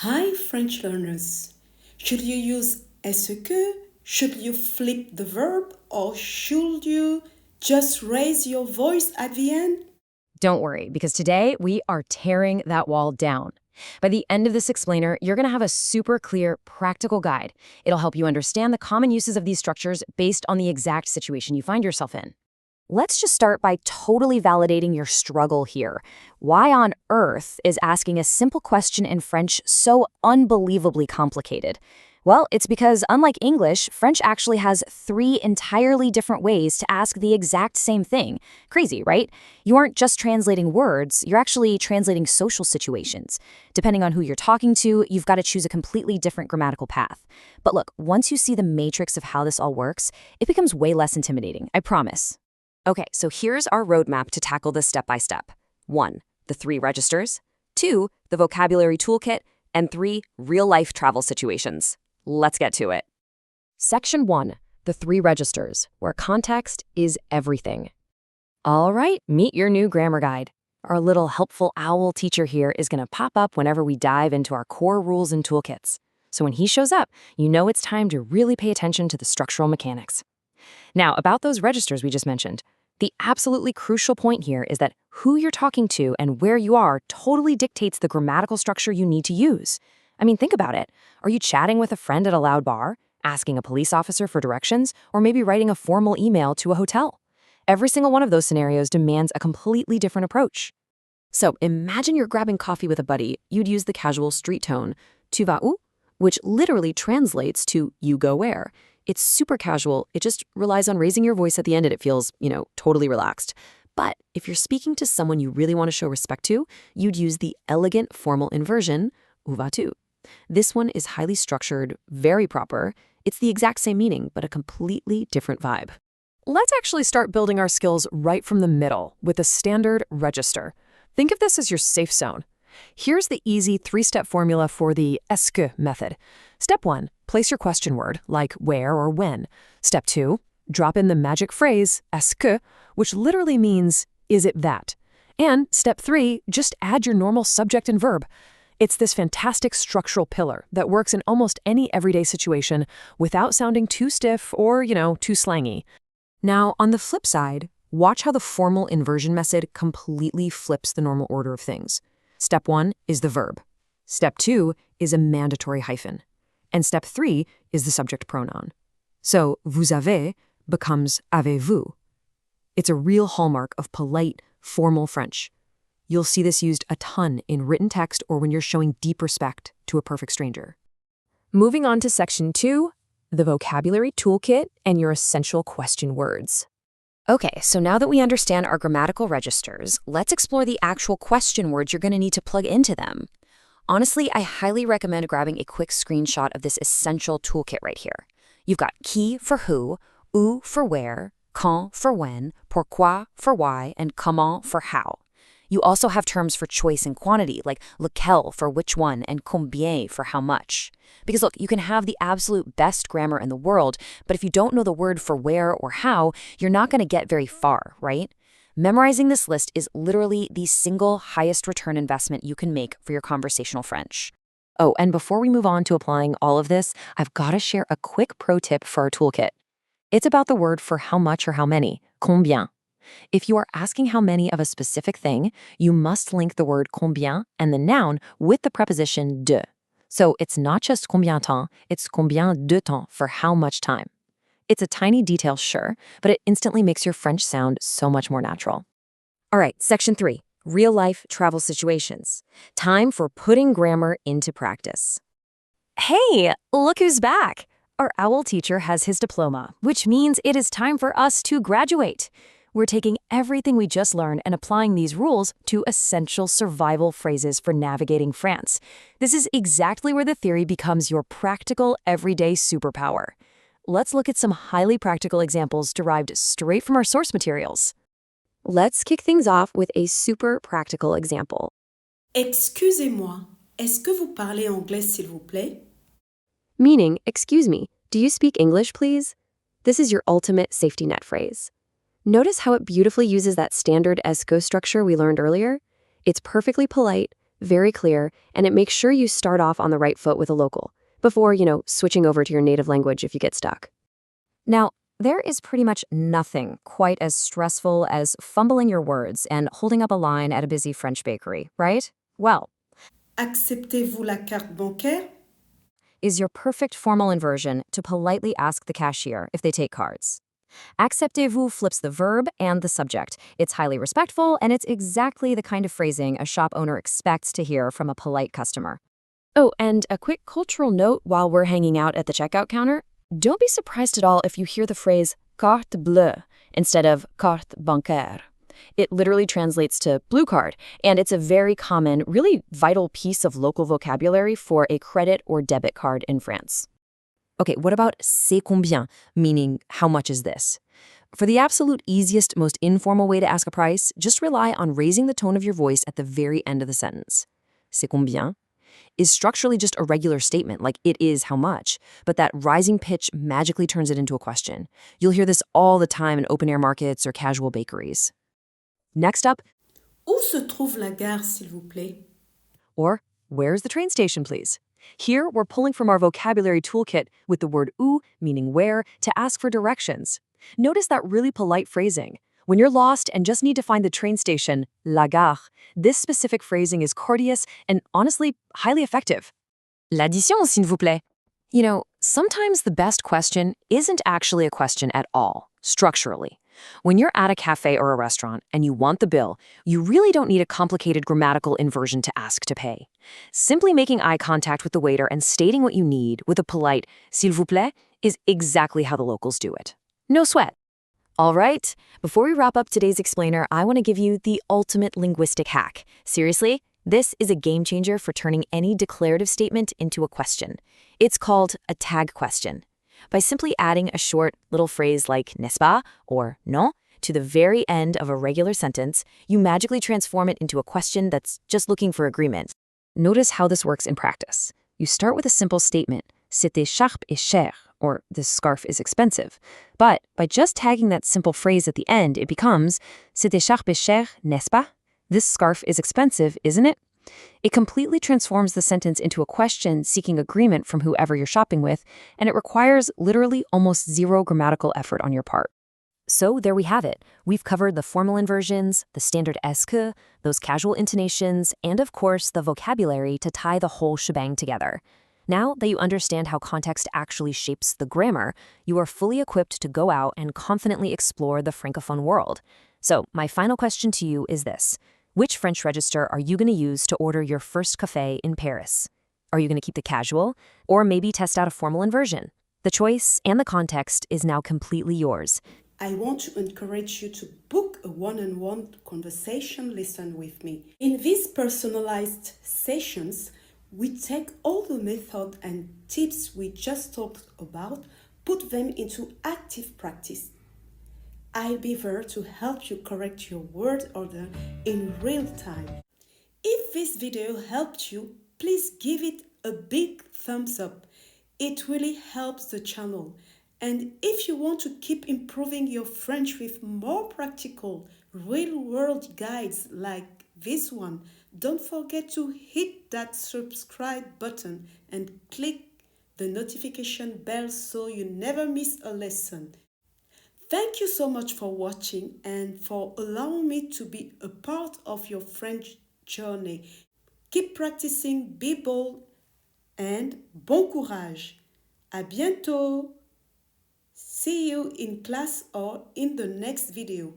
Hi, French learners. Should you use est-ce que? Should you flip the verb? Or should you just raise your voice at the end? Don't worry, because today we are tearing that wall down. By the end of this explainer, you're going to have a super clear, practical guide. It'll help you understand the common uses of these structures based on the exact situation you find yourself in. Let's just start by totally validating your struggle here. Why on earth is asking a simple question in French so unbelievably complicated? Well, it's because, unlike English, French actually has 3 entirely different ways to ask the exact same thing. Crazy, right? You aren't just translating words, you're actually translating social situations. Depending on who you're talking to, you've got to choose a completely different grammatical path. But look, once you see the matrix of how this all works, it becomes way less intimidating, I promise. Okay, so here's our roadmap to tackle this step by step. 1. The 3 registers. 2. The vocabulary toolkit. And 3. Real-life travel situations. Let's get to it. Section 1. The 3 registers, where context is everything. All right, meet your new grammar guide. Our little helpful owl teacher here is going to pop up whenever we dive into our core rules and toolkits. So when he shows up, you know it's time to really pay attention to the structural mechanics. Now, about those registers we just mentioned, the absolutely crucial point here is that who you're talking to and where you are totally dictates the grammatical structure you need to use. I mean, think about it. Are you chatting with a friend at a loud bar, asking a police officer for directions, or maybe writing a formal email to a hotel? Every single one of those scenarios demands a completely different approach. So imagine you're grabbing coffee with a buddy. You'd use the casual street tone, tu vas où? Which literally translates to you go where. It's super casual. It just relies on raising your voice at the end and it feels, totally relaxed. But if you're speaking to someone you really want to show respect to, you'd use the elegant formal inversion, où vas-tu? This one is highly structured, very proper. It's the exact same meaning, but a completely different vibe. Let's actually start building our skills right from the middle with a standard register. Think of this as your safe zone. Here's the easy 3-step formula for the est-ce que method. Step 1, place your question word, like where or when. Step 2, drop in the magic phrase, est-ce que, which literally means, is it that? And step 3, just add your normal subject and verb. It's this fantastic structural pillar that works in almost any everyday situation without sounding too stiff or, too slangy. Now, on the flip side, watch how the formal inversion method completely flips the normal order of things. Step 1 is the verb. Step 2 is a mandatory hyphen. And step 3 is the subject pronoun. So, vous avez becomes avez-vous. It's a real hallmark of polite, formal French. You'll see this used a ton in written text or when you're showing deep respect to a perfect stranger. Moving on to section 2, the vocabulary toolkit and your essential question words. Okay, so now that we understand our grammatical registers, let's explore the actual question words you're going to need to plug into them. Honestly, I highly recommend grabbing a quick screenshot of this essential toolkit right here. You've got qui for who, où for where, quand for when, pourquoi for why, and comment for how. You also have terms for choice and quantity, like lequel for which one and combien for how much. Because look, you can have the absolute best grammar in the world, but if you don't know the word for where or how, you're not going to get very far, right? Memorizing this list is literally the single highest return investment you can make for your conversational French. Oh, and before we move on to applying all of this, I've got to share a quick pro tip for our toolkit. It's about the word for how much or how many, combien. If you are asking how many of a specific thing, you must link the word combien and the noun with the preposition de. So it's not just combien temps, it's combien de temps for how much time. It's a tiny detail, sure, but it instantly makes your French sound so much more natural. All right, section 3, real-life travel situations. Time for putting grammar into practice. Hey, look who's back! Our owl teacher has his diploma, which means it is time for us to graduate. We're taking everything we just learned and applying these rules to essential survival phrases for navigating France. This is exactly where the theory becomes your practical, everyday superpower. Let's look at some highly practical examples derived straight from our source materials. Let's kick things off with a super practical example. Excusez-moi, est-ce que vous parlez anglais s'il vous plaît? Meaning, excuse me, do you speak English, please? This is your ultimate safety net phrase. Notice how it beautifully uses that standard est-ce que structure we learned earlier? It's perfectly polite, very clear, and it makes sure you start off on the right foot with a local, before, switching over to your native language if you get stuck. Now, there is pretty much nothing quite as stressful as fumbling your words and holding up a line at a busy French bakery, right? Well, Acceptez-vous la carte bancaire? is your perfect formal inversion to politely ask the cashier if they take cards. Acceptez-vous flips the verb and the subject. It's highly respectful, and it's exactly the kind of phrasing a shop owner expects to hear from a polite customer. Oh, and a quick cultural note while we're hanging out at the checkout counter. Don't be surprised at all if you hear the phrase carte bleue instead of carte bancaire. It literally translates to blue card, and it's a very common, really vital piece of local vocabulary for a credit or debit card in France. Okay, what about c'est combien, meaning how much is this? For the absolute easiest, most informal way to ask a price, just rely on raising the tone of your voice at the very end of the sentence. C'est combien is structurally just a regular statement, like it is how much, but that rising pitch magically turns it into a question. You'll hear this all the time in open-air markets or casual bakeries. Next up, Où se trouve la gare, s'il vous plaît? or where's the train station, please? Here, we're pulling from our vocabulary toolkit with the word où, meaning where, to ask for directions. Notice that really polite phrasing. When you're lost and just need to find the train station, la gare, this specific phrasing is courteous and honestly highly effective. L'addition, s'il vous plaît. Sometimes the best question isn't actually a question at all, structurally. When you're at a cafe or a restaurant and you want the bill, you really don't need a complicated grammatical inversion to ask to pay. Simply making eye contact with the waiter and stating what you need with a polite s'il vous plaît is exactly how the locals do it. No sweat. All right, before we wrap up today's explainer, I want to give you the ultimate linguistic hack. Seriously, this is a game changer for turning any declarative statement into a question. It's called a tag question. By simply adding a short little phrase like n'est-ce pas or non to the very end of a regular sentence, you magically transform it into a question that's just looking for agreement. Notice how this works in practice. You start with a simple statement, cette écharpe est chère, or this scarf is expensive. But by just tagging that simple phrase at the end, it becomes cette écharpe est chère, n'est-ce pas? This scarf is expensive, isn't it? It completely transforms the sentence into a question seeking agreement from whoever you're shopping with, and it requires literally almost zero grammatical effort on your part. So there we have it. We've covered the formal inversions, the standard est-ce, those casual intonations, and of course the vocabulary to tie the whole shebang together. Now that you understand how context actually shapes the grammar, you are fully equipped to go out and confidently explore the Francophone world. So my final question to you is this. Which French register are you going to use to order your first café in Paris? Are you going to keep the casual, or maybe test out a formal inversion? The choice and the context is now completely yours. I want to encourage you to book a one-on-one conversation lesson with me. In these personalized sessions, we take all the method and tips we just talked about, put them into active practice. I'll be there to help you correct your word order in real time. If this video helped you, please give it a big thumbs up. It really helps the channel. And if you want to keep improving your French with more practical, real-world guides like this one, don't forget to hit that subscribe button and click the notification bell so you never miss a lesson. Thank you so much for watching and for allowing me to be a part of your French journey. Keep practicing, be bold, and bon courage. À bientôt. See you in class or in the next video.